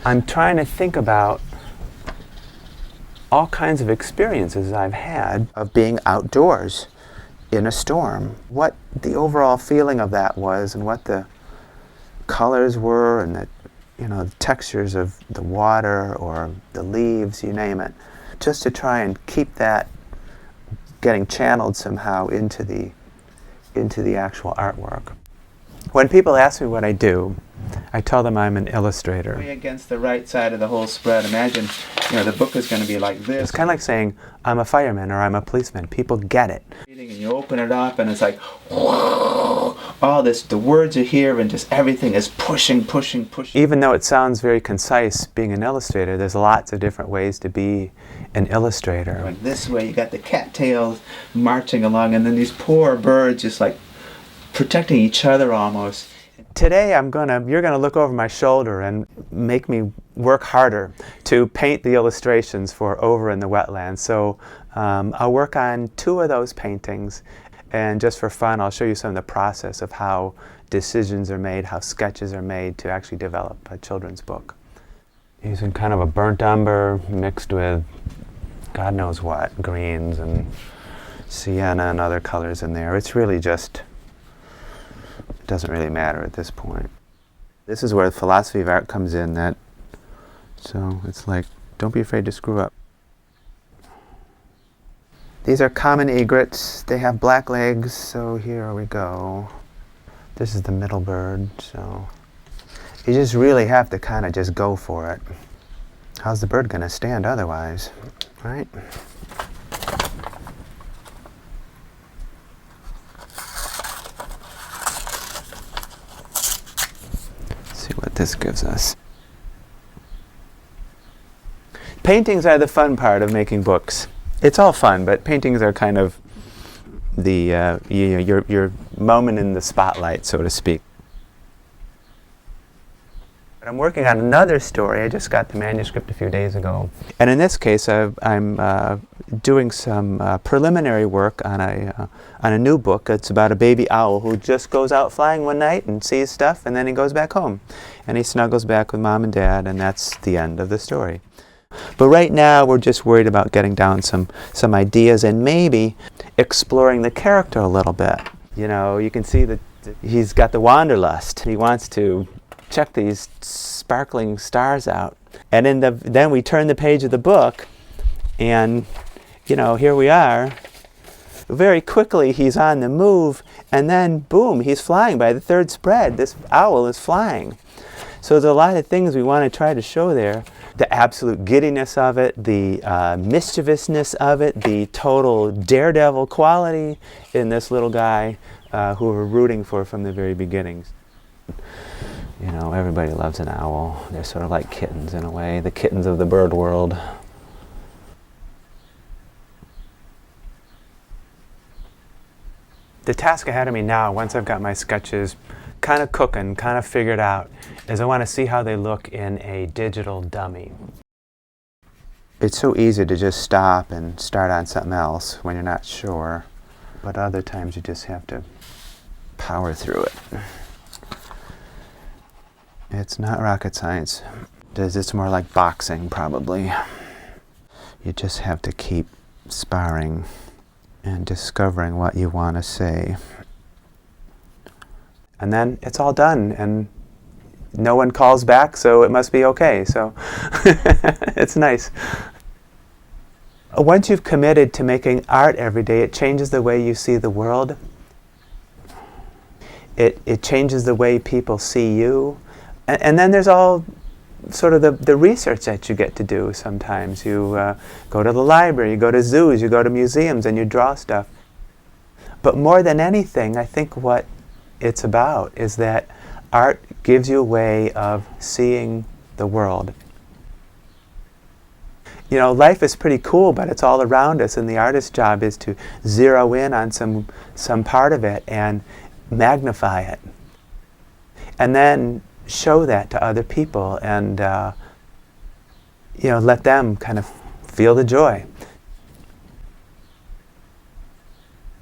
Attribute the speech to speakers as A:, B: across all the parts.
A: I'm trying to think about all kinds of experiences I've had of being outdoors in a storm. What the overall feeling of that was, and what the colors were, and the textures of the water or the leaves, you name it, just to try and keep that getting channeled somehow into the actual artwork. When people ask me what I do, I tell them I'm an illustrator. Way against the right side of the whole spread. Imagine, the book is going to be like this. It's kind of like saying I'm a fireman or I'm a policeman. People get it. And you open it up and it's like, whoa, all this, the words are here and just everything is pushing. Even though it sounds very concise being an illustrator, there's lots of different ways to be an illustrator. Like this way, you got the cattails marching along, and then these poor birds just like protecting each other almost. Today you're gonna look over my shoulder and make me work harder to paint the illustrations for Over in the Wetlands. So I'll work on 2 of those paintings, and just for fun I'll show you some of the process of how decisions are made, how sketches are made to actually develop a children's book. Using kind of a burnt umber mixed with God knows what, greens and sienna and other colors in there. It's really just, it doesn't really matter at this point. This is where the philosophy of art comes in, so it's like, don't be afraid to screw up. These are common egrets. They have black legs, so here we go. This is the middle bird, so you just really have to kind of just go for it. How's the bird gonna stand otherwise, right? See what this gives us. Paintings are the fun part of making books. It's all fun, but paintings are kind of the your moment in the spotlight, so to speak. I'm working on another story. I just got the manuscript a few days ago, and in this case, I'm doing some preliminary work on a new book. It's about a baby owl who just goes out flying one night and sees stuff, and then he goes back home, and he snuggles back with Mom and Dad, and that's the end of the story. But right now, we're just worried about getting down some ideas and maybe exploring the character a little bit. You can see that he's got the wanderlust. He wants to check these sparkling stars out. And then we turn the page of the book, and here we are. Very quickly, he's on the move, and then boom, he's flying. By the 3rd spread, this owl is flying. So there's a lot of things we want to try to show there. The absolute giddiness of it, the mischievousness of it, the total daredevil quality in this little guy who we're rooting for from the very beginnings. Everybody loves an owl. They're sort of like kittens in a way, the kittens of the bird world. The task ahead of me now, once I've got my sketches kind of cooking, kind of figured out, is I want to see how they look in a digital dummy. It's so easy to just stop and start on something else when you're not sure, but other times you just have to power through it. It's not rocket science. It's more like boxing, probably. You just have to keep sparring and discovering what you want to say. And then it's all done, and no one calls back, so it must be okay. So it's nice. Once you've committed to making art every day, it changes the way you see the world. It changes the way people see you. And then there's all sort of the research that you get to do sometimes. You go to the library, you go to zoos, you go to museums, and you draw stuff. But more than anything, I think what it's about is that art gives you a way of seeing the world. Life is pretty cool, but it's all around us, and the artist's job is to zero in on some part of it and magnify it. And then show that to other people and let them kind of feel the joy.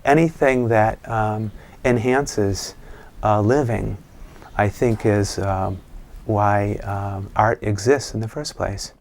A: Anything that enhances living, I think, is art exists in the first place.